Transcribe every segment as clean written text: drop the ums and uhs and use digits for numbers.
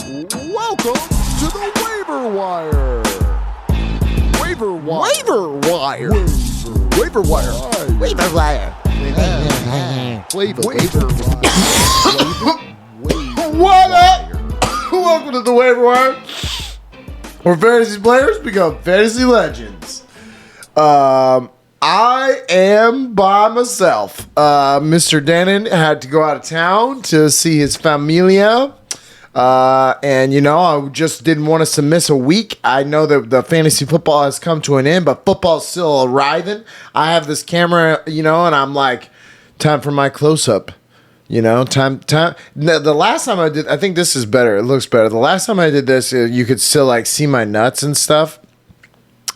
Welcome to the Waiver Wire. Waiver Wire. Waiver Wire. Waiver Wire. Waiver Wire. Waiver What up? Welcome to the Waiver Wire, where fantasy players become fantasy legends. I am by myself. Mr. Dannon had to go out of town to see his familia. And, you know, I just didn't want us to miss a week. I know that the fantasy football has come to an end, but football's still arriving. I have this camera, you know, and I'm like, time for my close-up. You know, time. The last time I did, I think this is better. It looks better. The last time I did this, you could still, like, see my nuts and stuff.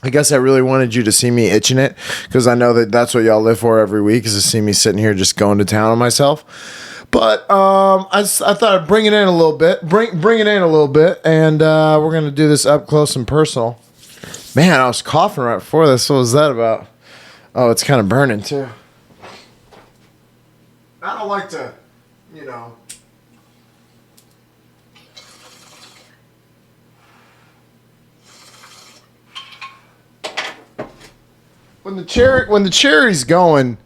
I guess I really wanted you to see me itching it because I know that that's what y'all live for every week is to see me sitting here just going to town on myself. But I thought I'd bring it in a little bit, bring it in a little bit, and we're going to do this up close and personal. Man, I was coughing right before this. What was that about? Oh, it's kind of burning too. I don't like to, you know. When the cherry's going,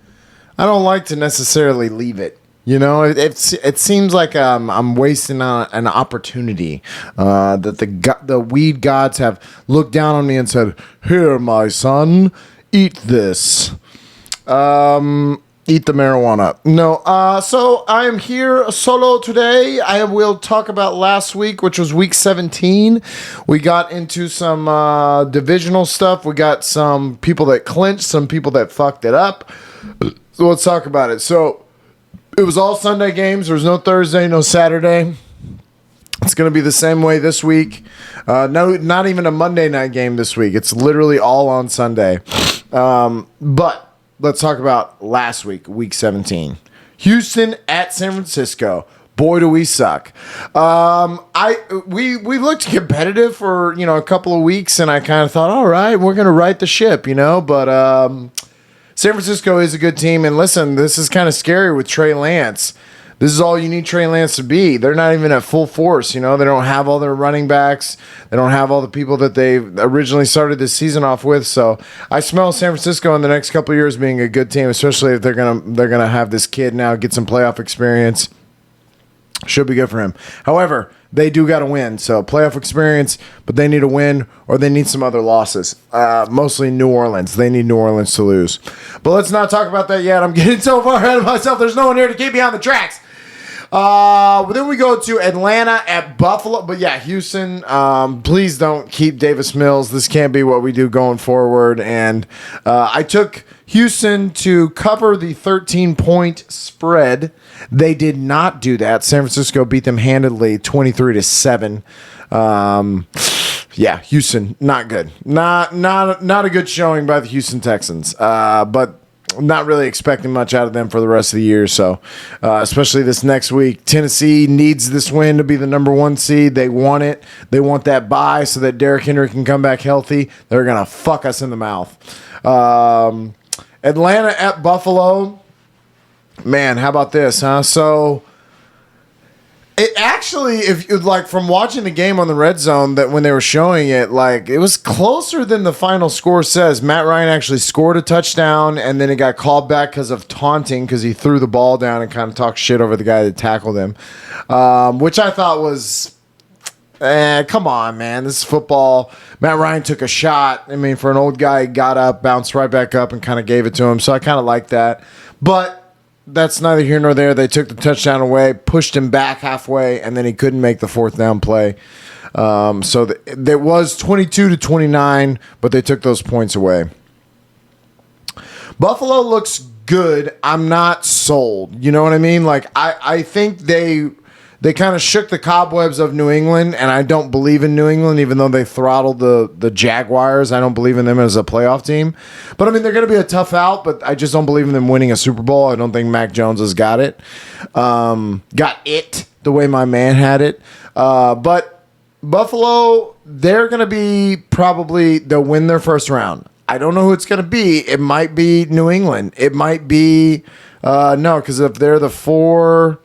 I don't like to necessarily leave it. You know, it seems like I'm wasting an opportunity that the weed gods have looked down on me and said, "Here, my son, eat this." Eat the marijuana. No. So I am here solo today. I will talk about last week, which was week 17. We got into some divisional stuff. We got some people that clinched, some people that fucked it up. So let's talk about it. So it was all Sunday games. There was no Thursday, no Saturday. It's going to be the same way this week. No, not even a Monday night game this week. It's literally all on Sunday. But let's talk about last week, week 17. Houston at San Francisco. Boy, do we suck. We looked competitive for, you know, a couple of weeks, and I kind of thought, all right, we're going to right the ship, you know. But San Francisco is a good team, and listen, this is kind of scary with Trey Lance. This is all you need Trey Lance to be. They're not even at full force, you know. They don't have all their running backs. They don't have all the people that they originally started this season off with. So I smell San Francisco in the next couple of years being a good team, especially if they're gonna have this kid now get some playoff experience. Should be good for him. However, they do got to win. So playoff experience, but they need a win or they need some other losses. Mostly New Orleans. They need New Orleans to lose. But let's not talk about that yet. I'm getting so far ahead of myself. There's no one here to keep me on the tracks. Then we go to Atlanta at Buffalo. But yeah, Houston, please don't keep Davis Mills. This can't be what we do going forward. And I took Houston to cover the 13-point spread. They did not do that. San Francisco beat them handedly, 23-7. Yeah, Houston, not good. Not a good showing by the Houston Texans. But not really expecting much out of them for the rest of the year. So, especially this next week, Tennessee needs this win to be the number 1 seed. They want it. They want that bye so that Derrick Henry can come back healthy. They're going to fuck us in the mouth. Atlanta at Buffalo. Man, how about this, huh? So, it actually, if like from watching the game on the Red Zone, that when they were showing it, like it was closer than the final score says. Matt Ryan actually scored a touchdown, and then it got called back because of taunting because he threw the ball down and kind of talked shit over the guy that tackled him, which I thought was, come on, man, this is football. Matt Ryan took a shot. I mean, for an old guy, he got up, bounced right back up, and kind of gave it to him. So I kind of like that, but that's neither here nor there. They took the touchdown away, pushed him back halfway, and then he couldn't make the 4th down play. So there was 22-29, but they took those points away. Buffalo looks good. I'm not sold. You know what I mean? Like I think they kind of shook the cobwebs of New England, and I don't believe in New England, even though they throttled the Jaguars. I don't believe in them as a playoff team. But, I mean, they're going to be a tough out, but I just don't believe in them winning a Super Bowl. I don't think Mac Jones has got it. Got it the way my man had it. But Buffalo, they're going to be probably, they'll win their first round. I don't know who it's going to be. It might be New England. It might be, no, because if they're the 4...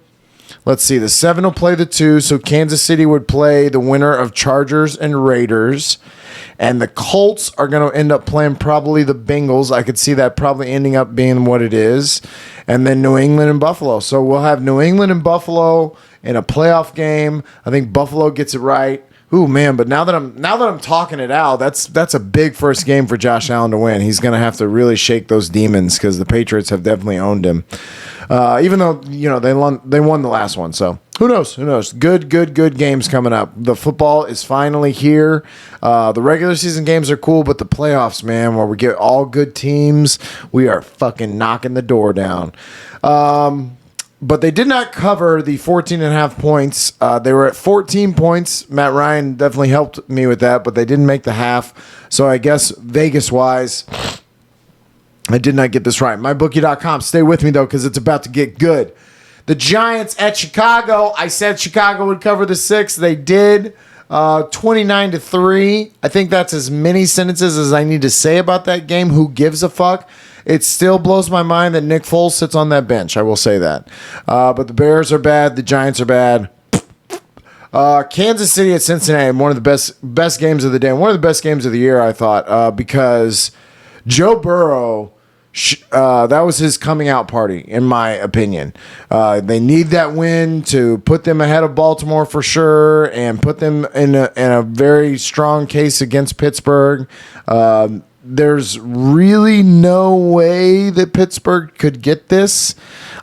Let's see. The 7 will play the 2, so Kansas City would play the winner of Chargers and Raiders. And the Colts are going to end up playing probably the Bengals. I could see that probably ending up being what it is. And then New England and Buffalo. So we'll have New England and Buffalo in a playoff game. I think Buffalo gets it right. Ooh, man, but now that I'm talking it out, that's a big first game for Josh Allen to win. He's going to have to really shake those demons because the Patriots have definitely owned him. Even though, they won the last one. So who knows? Good games coming up. The football is finally here. The regular season games are cool, but the playoffs, man, where we get all good teams, we are fucking knocking the door down. But they did not cover the 14.5 points. They were at 14 points. Matt Ryan definitely helped me with that, but they didn't make the half. So I guess Vegas-wise, I did not get this right. MyBookie.com. Stay with me, though, because it's about to get good. The Giants at Chicago. I said Chicago would cover the 6. They did. 29-3. I think that's as many sentences as I need to say about that game. Who gives a fuck? It still blows my mind that Nick Foles sits on that bench. I will say that. But the Bears are bad. The Giants are bad. Kansas City at Cincinnati, one of the best games of the day. One of the best games of the year, I thought, because Joe Burrow, that was his coming out party, in my opinion. They need that win to put them ahead of Baltimore for sure and put them in a very strong case against Pittsburgh. There's really no way that Pittsburgh could get this.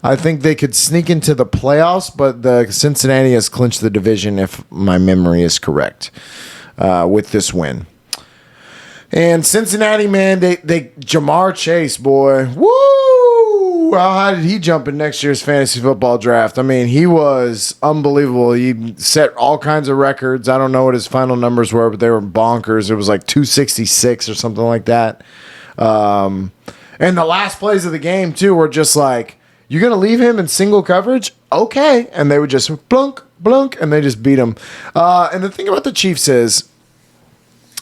I think they could sneak into the playoffs, but the Cincinnati has clinched the division, if my memory is correct, with this win. And Cincinnati, man, they Jamar Chase, boy, woo! How high did he jump in next year's fantasy football draft? I mean, he was unbelievable. He set all kinds of records. I don't know what his final numbers were, but they were bonkers. It was like 266 or something like that. And the last plays of the game, too, were just like, you're going to leave him in single coverage? Okay. And they would just blunk, and they just beat him. And the thing about the Chiefs is,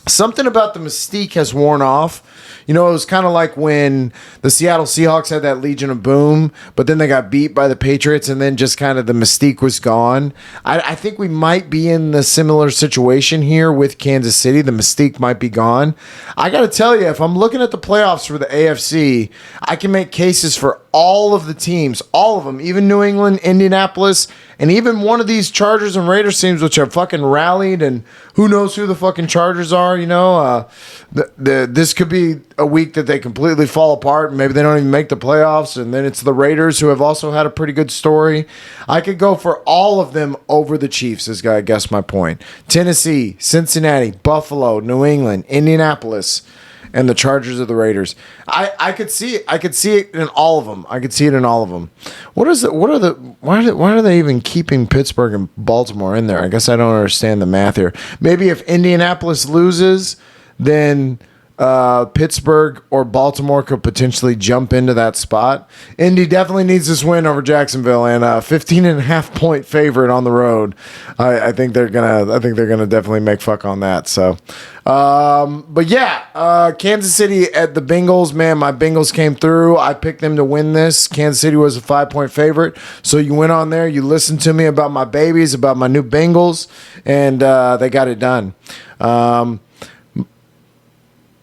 something about the mystique has worn off. It was kind of like when the Seattle Seahawks had that Legion of Boom, but then they got beat by the Patriots, and then just kind of the mystique was gone. I think we might be in the similar situation here with Kansas City. The mystique might be gone. I got to tell you, if I'm looking at the playoffs for the AFC, I can make cases for all of the teams, all of them, even New England, Indianapolis, and even one of these Chargers and Raiders teams, which have fucking rallied, and who knows who the fucking Chargers are, this could be a week that they completely fall apart, and maybe they don't even make the playoffs, and then it's the Raiders, who have also had a pretty good story. I could go for all of them over the Chiefs, is, I guess, my point. Tennessee, Cincinnati, Buffalo, New England, Indianapolis, and the Chargers of the Raiders. I could see it. I could see it in all of them. Why are they even keeping Pittsburgh and Baltimore in there? I guess I don't understand the math here. Maybe if Indianapolis loses, then Pittsburgh or Baltimore could potentially jump into that spot. Indy definitely needs this win over Jacksonville, and 15.5 point favorite on the road. I think they're gonna definitely make fuck on that. So, but yeah, Kansas City at the Bengals. Man, my Bengals came through. I picked them to win this. Kansas City was a 5-point favorite. So you went on there, you listened to me about my babies, about my new Bengals, and they got it done.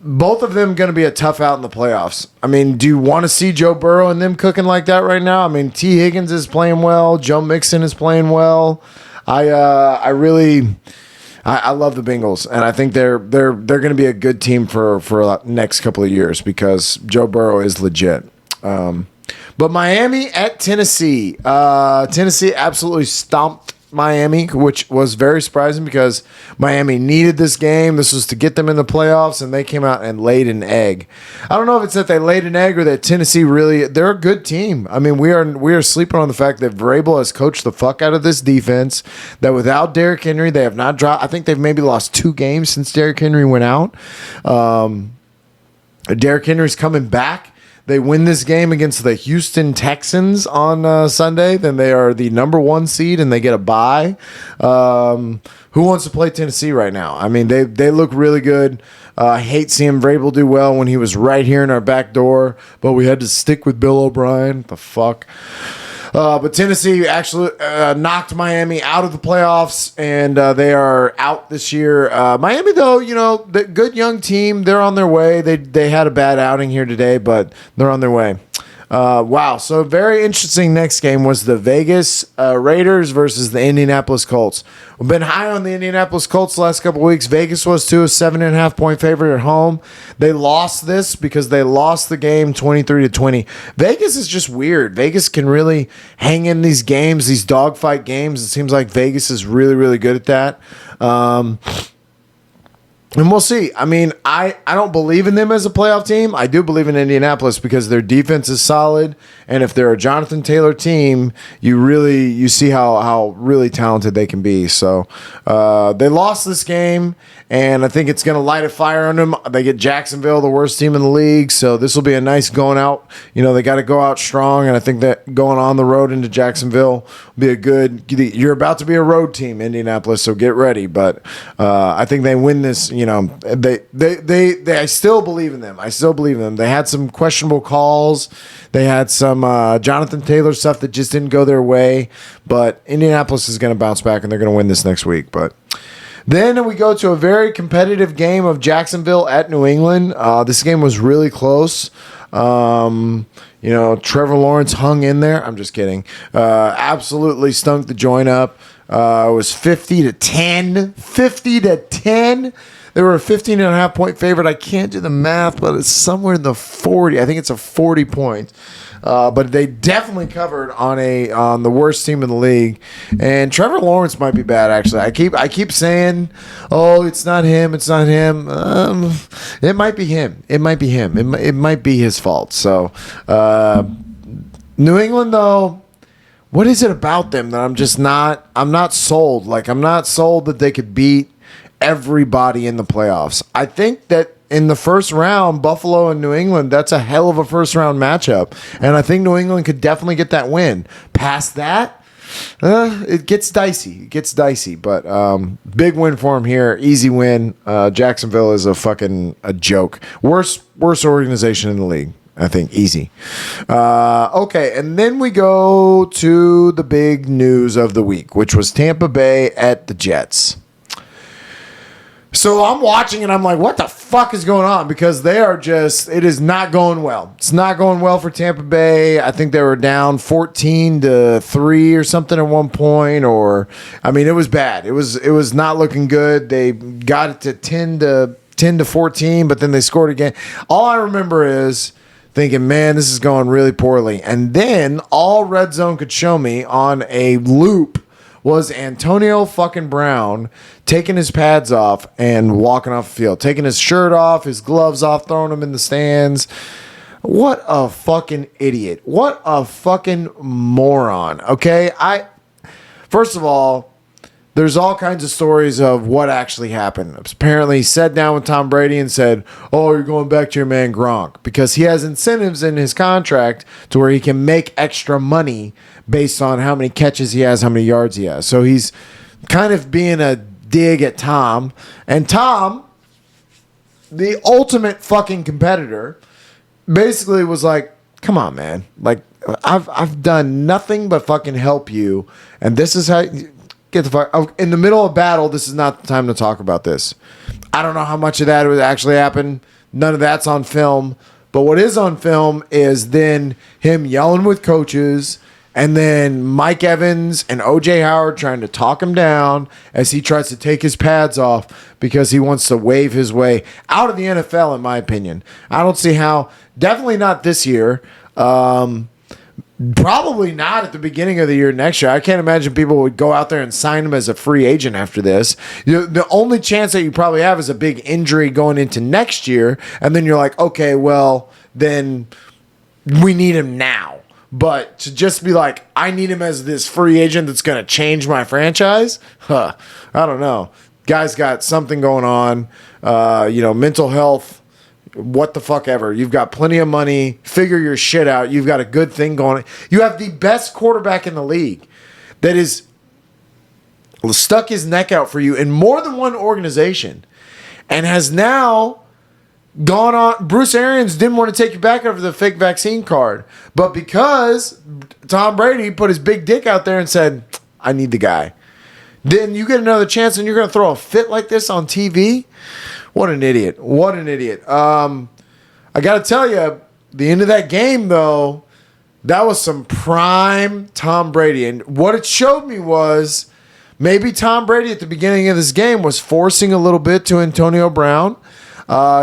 Both of them going to be a tough out in the playoffs. I mean, do you want to see Joe Burrow and them cooking like that right now? I mean, T. Higgins is playing well. Joe Mixon is playing well. I love the Bengals, and I think they're going to be a good team for the next couple of years because Joe Burrow is legit. But Miami at Tennessee. Tennessee absolutely stomped Miami, which was very surprising because Miami needed this game. This was to get them in the playoffs, and they came out and laid an egg. I don't know if it's that they laid an egg or that Tennessee they're a good team. I mean, we are sleeping on the fact that Vrabel has coached the fuck out of this defense, that without Derrick Henry, they have not dropped. I think they've maybe lost 2 games since Derrick Henry went out. Derrick Henry's coming back. They win this game against the Houston Texans on Sunday, then they are the number 1 seed and they get a bye. Who wants to play Tennessee right now? I mean, they look really good. I hate seeing Vrabel do well when he was right here in our back door, but we had to stick with Bill O'Brien. The fuck? But Tennessee actually knocked Miami out of the playoffs, and they are out this year. Miami, though, the good young team, they're on their way. They had a bad outing here today, but they're on their way. Wow. So very interesting. Next game was the Vegas Raiders versus the Indianapolis Colts. We've been high on the Indianapolis Colts the last couple of weeks. Vegas was too, a 7.5 point favorite at home. They lost this because they lost the game 23-20. Vegas is just weird. Vegas can really hang in these games, these dogfight games. It seems like Vegas is really, really good at that. And we'll see. I mean, I don't believe in them as a playoff team. I do believe in Indianapolis because their defense is solid. And if they're a Jonathan Taylor team, you see how really talented they can be. So they lost this game, and I think it's going to light a fire on them. They get Jacksonville, the worst team in the league. So this will be a nice going out. They got to go out strong. And I think that going on the road into Jacksonville will be a good. You're about to be a road team, Indianapolis, so get ready. But I think they win this. I still believe in them. I still believe in them. They had some questionable calls. They had some Jonathan Taylor stuff that just didn't go their way. But Indianapolis is going to bounce back, and they're going to win this next week. But then we go to a very competitive game of Jacksonville at New England. This game was really close. Trevor Lawrence hung in there. I'm just kidding. Absolutely stunk the joint up. It was 50-10. 50-10. They were a 15.5 point favorite. I can't do the math, but it's somewhere in the 40. I think it's a 40 point. But they definitely covered on the worst team in the league. And Trevor Lawrence might be bad, actually. I keep saying, oh, it's not him. It's not him. It might be him. It might be him. It might be his fault. So New England, though, what is it about them that I'm not sold? Like, I'm not sold that they could beat everybody in the playoffs. I think that in the first round, Buffalo and New England, that's a hell of a first round matchup. And I think New England could definitely get that win. Past that, it gets dicey. But big win for them here. Easy win. Jacksonville is a joke. Worst organization in the league. I think easy. Okay, and then we go to the big news of the week, which was Tampa Bay at the Jets. So I'm watching and I'm like, what the fuck is going on? Because it is not going well. It's not going well for Tampa Bay. I think they were down 14-3 or something at one point. It was bad. It was not looking good. They got it to 10-14, but then they scored again. All I remember is thinking, man, this is going really poorly. And then all Red Zone could show me on a loop was Antonio fucking Brown taking his pads off and walking off the field, taking his shirt off, his gloves off, throwing them in the stands. What a fucking idiot. What a fucking moron. Okay, first of all, there's all kinds of stories of what actually happened. Apparently, he sat down with Tom Brady and said, oh, you're going back to your man Gronk, because he has incentives in his contract to where he can make extra money based on how many catches he has, how many yards he has. So he's kind of being a dig at Tom. And Tom, the ultimate fucking competitor, basically was like, come on, man. Like, I've done nothing but fucking help you. And this is how... Get the fuck in the middle of battle. This is not the time to talk about this. I don't know how much of that would actually happen. None of that's on film. But what is on film is then him yelling with coaches, and then Mike Evans and OJ Howard trying to talk him down as he tries to take his pads off because he wants to wave his way out of the NFL, in my opinion. I don't see how. Definitely not this year. Probably not at the beginning of the year next year. I can't imagine people would go out there and sign him as a free agent after this. The only chance that you probably have is a big injury going into next year, and then you're like, okay, well, then we need him now. But to just be like, I need him as this free agent that's going to change my franchise? I don't know. Guy's got something going on, mental health. What the fuck ever. You've got plenty of money. Figure your shit out. You've got a good thing going. You have the best quarterback in the league that is stuck his neck out for you in more than one organization and has now gone on. Bruce Arians didn't want to take you back over the fake vaccine card, but because Tom Brady put his big dick out there and said, "I need the guy," then you get another chance, and you're going to throw a fit like this on TV. What an idiot! What an idiot! I got to tell you, the end of that game though, that was some prime Tom Brady, and what it showed me was maybe Tom Brady at the beginning of this game was forcing a little bit to Antonio Brown.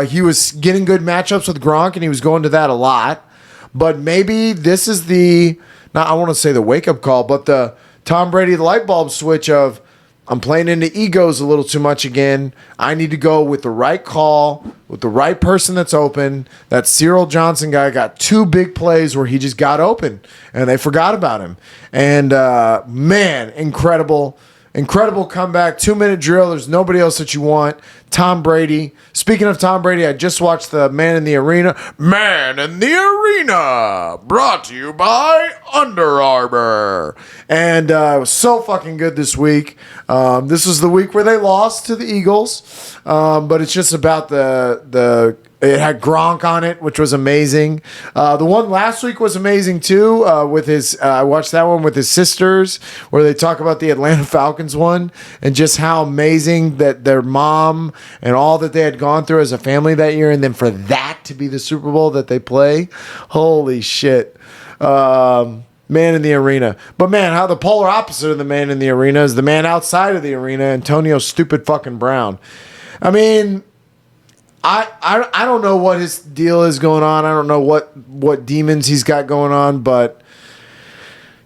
He was getting good matchups with Gronk, and he was going to that a lot. But maybe this is I want to say the wake-up call, but the Tom Brady light bulb switch of, I'm playing into egos a little too much again. I need to go with the right call, with the right person that's open. That Cyril Johnson guy got 2 big plays where he just got open, and they forgot about him. And, man, incredible comeback, 2-minute drill. There's nobody else that you want. Tom Brady. Speaking of Tom Brady, I just watched the Man in the Arena. Man in the Arena, brought to you by Under Armour. And it was so fucking good this week. This was the week where they lost to the Eagles. But it's just about it had Gronk on it, which was amazing. The one last week was amazing too. With his, I watched that one with his sisters, where they talk about the Atlanta Falcons one and just how amazing that their mom and all that they had gone through as a family that year, and then for that to be the Super Bowl that they play, holy shit. Man in the Arena. But man, how the polar opposite of the Man in the Arena is the man outside of the arena, Antonio stupid fucking Brown. I mean, I don't know what his deal is going on. I don't know what demons he's got going on, but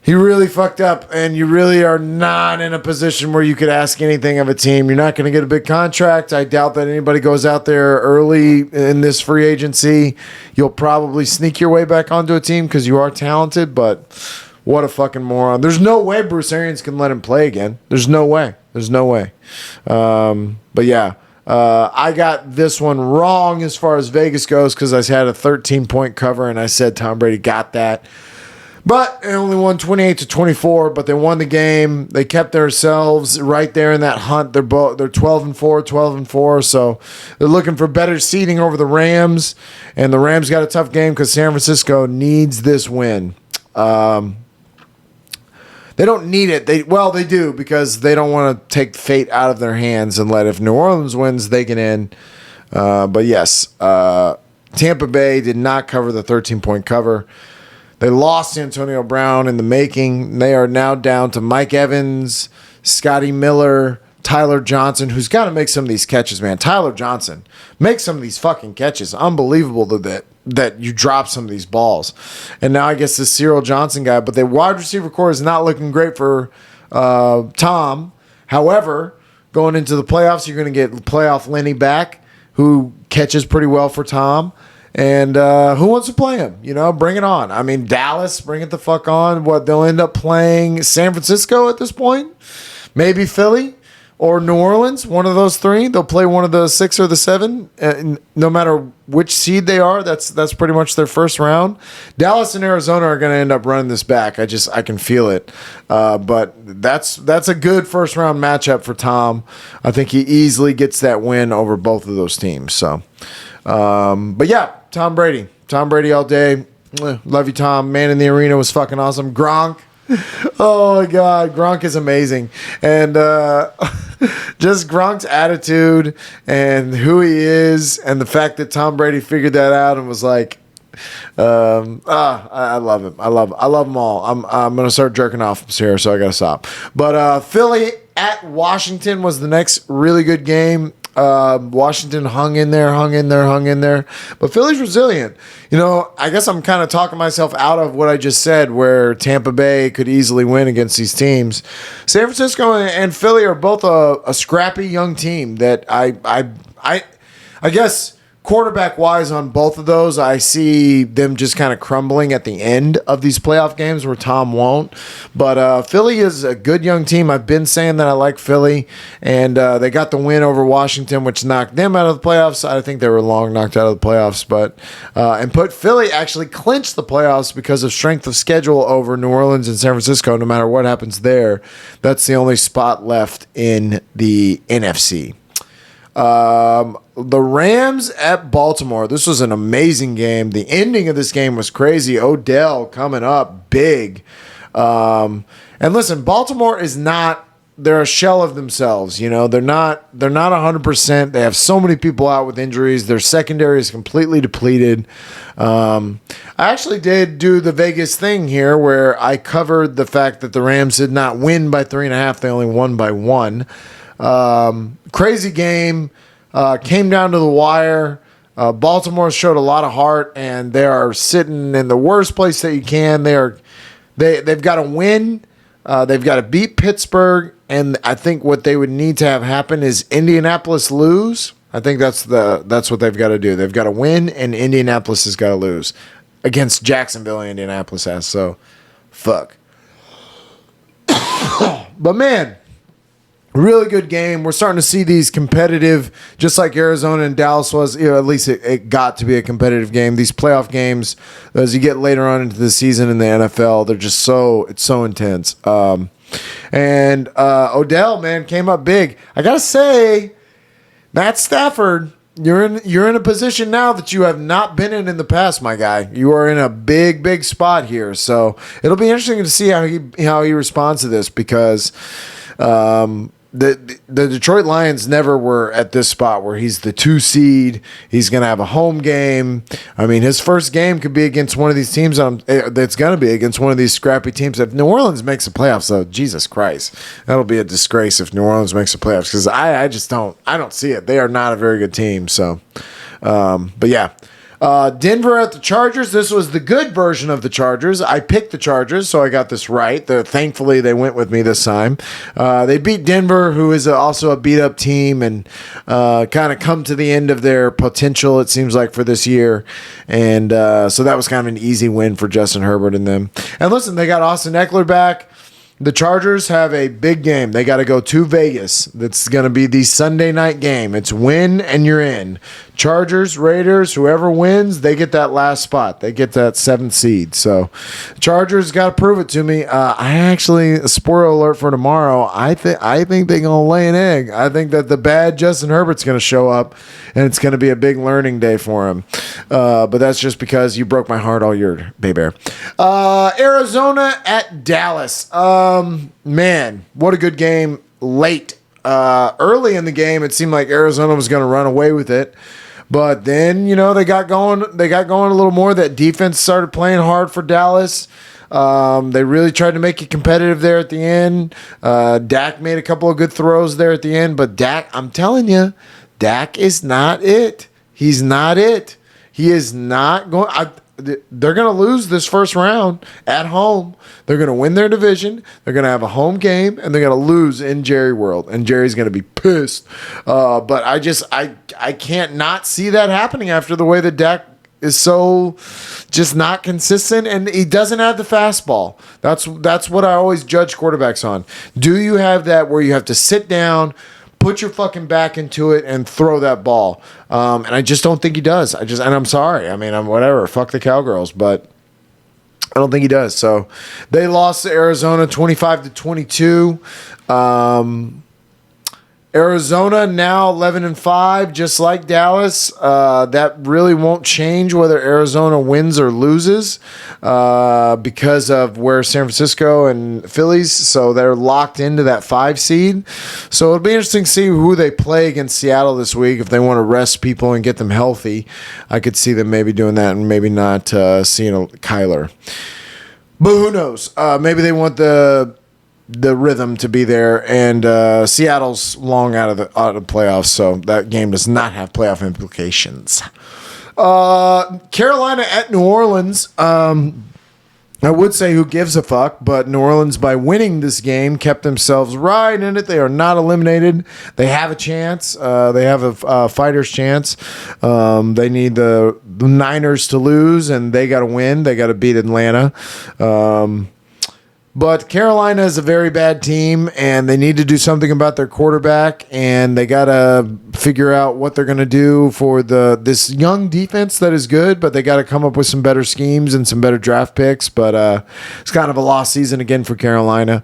he really fucked up, and you really are not in a position where you could ask anything of a team. You're not going to get a big contract. I doubt that anybody goes out there early in this free agency. You'll probably sneak your way back onto a team because you are talented, but what a fucking moron. There's no way Bruce Arians can let him play again. There's no way. But yeah. I got this one wrong as far as Vegas goes because I had a 13-point cover and I said Tom Brady got that. But they only won 28-24, but they won the game. They kept themselves right there in that hunt. They're 12-4, so they're looking for better seeding over the Rams. And the Rams got a tough game because San Francisco needs this win. They don't need it. They do because they don't want to take fate out of their hands and let if New Orleans wins, they get in. But yes, Tampa Bay did not cover the 13-point cover. They lost Antonio Brown in the making. They are now down to Mike Evans, Scotty Miller, Tyler Johnson, who's got to make some of these catches, man. Tyler Johnson, make some of these fucking catches. Unbelievable that you drop some of these balls. And now I guess this Cyril Johnson guy, but the wide receiver core is not looking great for Tom. However, going into the playoffs, you're going to get playoff Lenny back, who catches pretty well for Tom. And who wants to play him? Bring it on. I mean, Dallas, bring it the fuck on. They'll end up playing San Francisco at this point. Maybe Philly or New Orleans, one of those three. They'll play one of the 6 or the 7. No matter which seed they are, that's pretty much their first round. Dallas and Arizona are going to end up running this back. I can feel it. But that's a good first round matchup for Tom. I think he easily gets that win over both of those teams. So, but yeah. Tom Brady all day. Love you, Tom. Man in the Arena was fucking awesome. Gronk. Oh, my God. Gronk is amazing. And just Gronk's attitude and who he is and the fact that Tom Brady figured that out and was like, I love him. I love them all. I'm going to start jerking off here, so I got to stop. But Philly at Washington was the next really good game. Washington hung in there, but Philly's resilient. I guess I'm kind of talking myself out of what I just said, where Tampa Bay could easily win against these teams. San Francisco and Philly are both a scrappy young team that I guess quarterback wise on both of those, I see them just kind of crumbling at the end of these playoff games where Tom won't. But Philly is a good young team. I've been saying that I like Philly, and they got the win over Washington, which knocked them out of the playoffs. I think they were long knocked out of the playoffs, but and put Philly actually clinched the playoffs because of strength of schedule over New Orleans and San Francisco. No matter what happens there, that's the only spot left in the NFC. The Rams at Baltimore. This was an amazing game. The ending of this game was crazy. Odell coming up big. And listen, Baltimore is not. They're a shell of themselves. You know, they're not 100%. They have so many people out with injuries. Their secondary is completely depleted. I actually did do the Vegas thing here where I covered the fact that the Rams did not win by 3.5. They only won by 1. Crazy game. Came down to the wire. Baltimore showed a lot of heart, and they are sitting in the worst place that you can. They've got to win. They've got to beat Pittsburgh, and I think what they would need to have happen is Indianapolis lose. I think that's what they've got to do. They've got to win, and Indianapolis has got to lose against Jacksonville. Indianapolis has, so fuck. But man, really good game. We're starting to see these competitive, just like Arizona and Dallas was. You know, at least it got to be a competitive game. These playoff games, as you get later on into the season in the NFL, they're just it's so intense. And Odell, man, came up big. I gotta say, Matt Stafford, you're in a position now that you have not been in the past, my guy. You are in a big spot here. So it'll be interesting to see how he responds to this because. The Detroit Lions never were at this spot where he's the 2 seed. He's going to have a home game. I mean, his first game could be against one of these teams that's going to be against one of these scrappy teams. If New Orleans makes the playoffs, though, Jesus Christ, that'll be a disgrace if New Orleans makes the playoffs because I don't see it. They are not a very good team. So, but yeah. Denver at the Chargers. This was the good version of the Chargers. I picked the Chargers, so I got this right. Thankfully, they went with me this time. They beat Denver, who is also a beat-up team, and kind of come to the end of their potential, it seems like, for this year. And so that was kind of an easy win for Justin Herbert and them. And listen, they got Austin Eckler back. The Chargers have a big game. They got to go to Vegas. That's going to be the Sunday night game. It's win and you're in. Chargers, Raiders, whoever wins, they get that last spot. They get that 7th seed. So Chargers got to prove it to me. I actually, spoiler alert for tomorrow, I think they're going to lay an egg. I think that the bad Justin Herbert's going to show up, and it's going to be a big learning day for him. But that's just because you broke my heart all year, baby. Arizona at Dallas. Man, what a good game late. Early in the game, it seemed like Arizona was going to run away with it. But then, they got going a little more. That defense started playing hard for Dallas. They really tried to make it competitive there at the end. Dak made a couple of good throws there at the end. But Dak, I'm telling you, Dak is not it. He's not it. He is not going. They're going to lose this first round at home. They're going to win their division. They're going to have a home game, and they're going to lose in Jerry World. And Jerry's going to be pissed. But I can't not see that happening after the way that Dak is so just not consistent, and he doesn't have the fastball. That's what I always judge quarterbacks on. Do you have that where you have to sit down, put your fucking back into it, and throw that ball? And I just don't think he does. And I'm sorry. I mean, I'm whatever. Fuck the Cowgirls, but I don't think he does. So they lost to Arizona 25-22. Arizona now 11-5, just like Dallas. That really won't change whether Arizona wins or loses because of where San Francisco and Phillies. So they're locked into that 5 seed. So it'll be interesting to see who they play against Seattle this week. If they want to rest people and get them healthy, I could see them maybe doing that and maybe not seeing Kyler. But who knows? Maybe they want the rhythm to be there, and Seattle's long out of the playoffs, so that game does not have playoff implications. Carolina at New Orleans. I would say who gives a fuck, but New Orleans, by winning this game, kept themselves right in it. They are not eliminated. They have a chance. They have a fighter's chance. They need the Niners to lose, and they got to win. They got to beat Atlanta. But Carolina is a very bad team, and they need to do something about their quarterback, and they got to figure out what they're going to do for this young defense that is good, but they got to come up with some better schemes and some better draft picks. But it's kind of a lost season again for Carolina.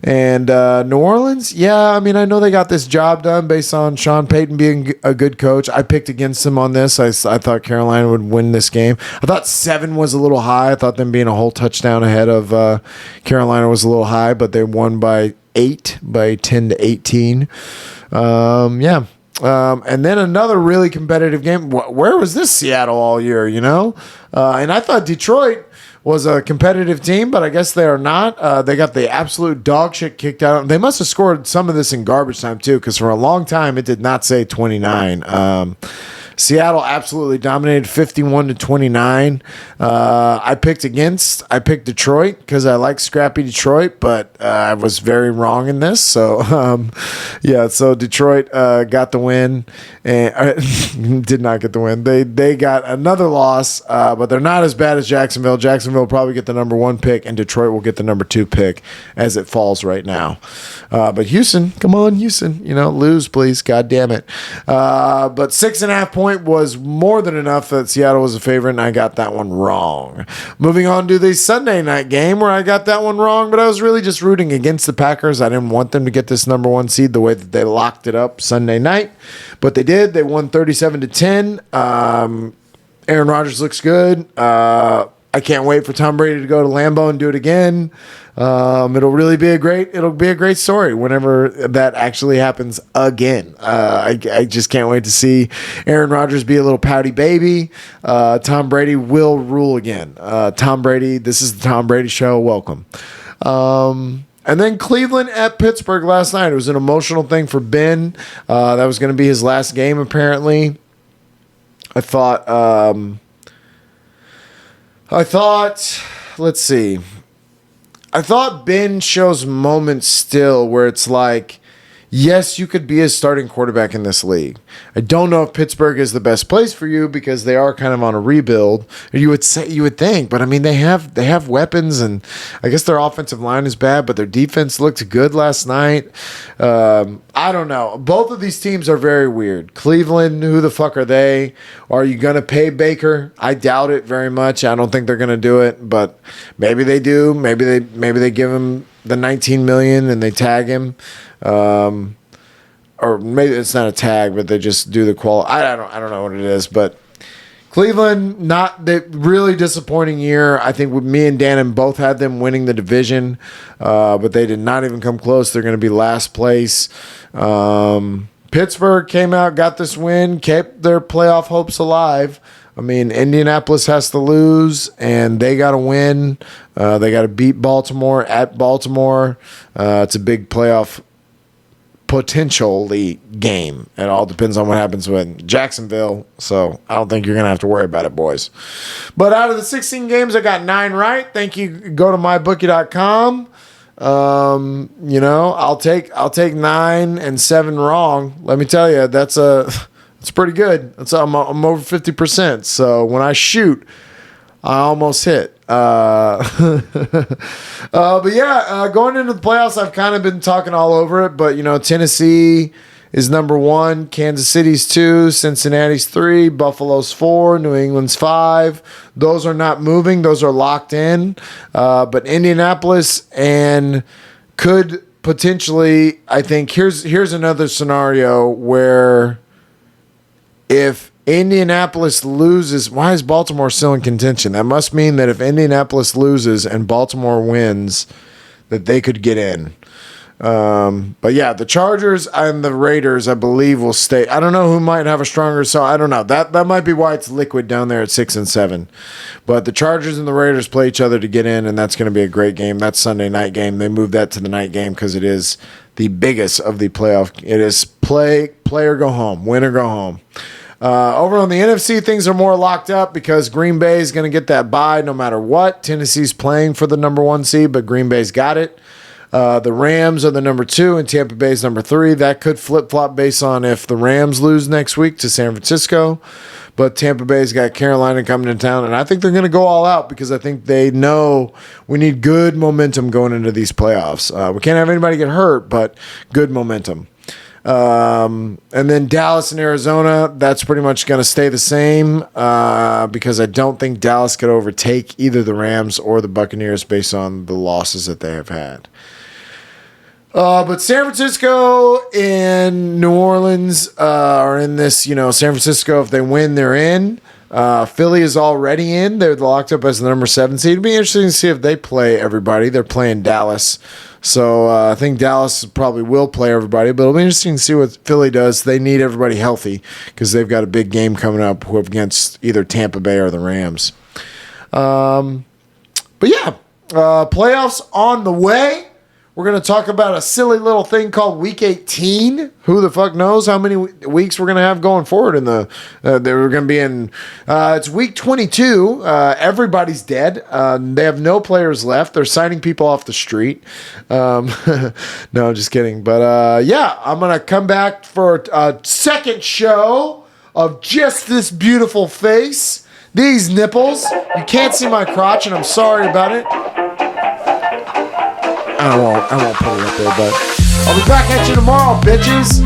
And New Orleans, I mean, I know they got this job done based on Sean Payton being a good coach. I picked against them on this. I thought Carolina would win this game. I thought 7 was a little high. I thought them being a whole touchdown ahead of Carolina was a little high, but they won by 8, by 10-18. And then another really competitive game. Where was this Seattle all year, And I thought Detroit was a competitive team, but I guess they are not. They got the absolute dog shit kicked out of them. They must have scored some of this in garbage time, too, because for a long time it did not say 29. Seattle absolutely dominated 51-29. I picked Detroit because I like scrappy Detroit, but I was very wrong in this. So, so Detroit got the win and did not get the win. They got another loss, but they're not as bad as Jacksonville. Jacksonville will probably get the number 1 pick, and Detroit will get the number 2 pick as it falls right now. But Houston, come on, Houston, lose, please. God damn it. But 6.5 points was more than enough that Seattle was a favorite, and I got that one wrong. Moving on to the Sunday night game where I got that one wrong, but I was really just rooting against the Packers. I didn't want them to get this number 1 seed the way that they locked it up Sunday night, but they did. They won 37-10. Aaron Rodgers looks good. I can't wait for Tom Brady to go to Lambeau and do it again. It'll be a great story whenever that actually happens again. I just can't wait to see Aaron Rodgers be a little pouty baby. Tom Brady will rule again. Tom Brady, this is the Tom Brady show. Welcome. And then Cleveland at Pittsburgh last night. It was an emotional thing for Ben. That was going to be his last game, apparently. I thought Ben shows moments still where it's like, yes, you could be a starting quarterback in this league. I don't know if Pittsburgh is the best place for you because they are kind of on a rebuild. You would think, but I mean they have weapons, and I guess their offensive line is bad, but their defense looked good last night. I don't know. Both of these teams are very weird. Cleveland, who the fuck are they? Are you gonna pay Baker? I doubt it very much. I don't think they're gonna do it, but maybe they do. Maybe they give him the $19 million and they tag him. Or maybe it's not a tag, but they just do the quality. I don't know what it is, but Cleveland, not the really disappointing year. I think with me and Dannon both had them winning the division, but they did not even come close. They're going to be last place. Pittsburgh came out, got this win, kept their playoff hopes alive. I mean, Indianapolis has to lose, and they got to win. They got to beat Baltimore at Baltimore. It's a big playoff potentially game. It all depends on what happens with Jacksonville, so I don't think you're going to have to worry about it, boys. But out of the 16 games, I got 9 right. Thank you. Go to mybookie.com. I'll take 9 and 7 wrong. Let me tell you, that's pretty good. I'm over 50%. So when I shoot, I almost hit. But going into the playoffs, I've kind of been talking all over it. But Tennessee is number 1, Kansas City's 2, Cincinnati's 3, Buffalo's 4, New England's 5. Those are not moving; those are locked in. But Indianapolis and could potentially, I think. Here's another scenario where if Indianapolis loses, why is Baltimore still in contention? That must mean that if Indianapolis loses and Baltimore wins, that they could get in. But yeah, the Chargers and the Raiders, I believe, will stay. I don't know who might have a stronger, so I don't know. That might be why it's liquid down there at 6 and 7. But the Chargers and the Raiders play each other to get in, and that's going to be a great game. That's Sunday night game. They moved that to the night game because it is the biggest of the playoff. It is play or go home, win or go home. Over on the NFC, things are more locked up because Green Bay is going to get that bye no matter what. Tennessee's playing for the number 1 seed, but Green Bay's got it. The Rams are the number 2 and Tampa Bay is number 3. That could flip-flop based on if the Rams lose next week to San Francisco. But Tampa Bay's got Carolina coming to town, and I think they're going to go all out because I think they know we need good momentum going into these playoffs. We can't have anybody get hurt, but good momentum. And then Dallas and Arizona, that's pretty much going to stay the same because I don't think Dallas could overtake either the Rams or the Buccaneers based on the losses that they have had. But San Francisco and New Orleans are in this, San Francisco, if they win, they're in. Philly is already in. They're locked up as the number 7 seed. It'd be interesting to see if they play everybody. They're playing Dallas. So I think Dallas probably will play everybody, but it'll be interesting to see what Philly does. They need everybody healthy because they've got a big game coming up against either Tampa Bay or the Rams. But yeah, playoffs on the way. We're going to talk about a silly little thing called Week 18. Who the fuck knows how many weeks we're going to have going forward in the we're going to be in it's week 22. Everybody's dead. They have no players left. They're signing people off the street. No, I'm just kidding. But yeah, I'm going to come back for a second show of just this beautiful face. These nipples. You can't see my crotch and I'm sorry about it. I won't put it up there, but I'll be back at you tomorrow, bitches.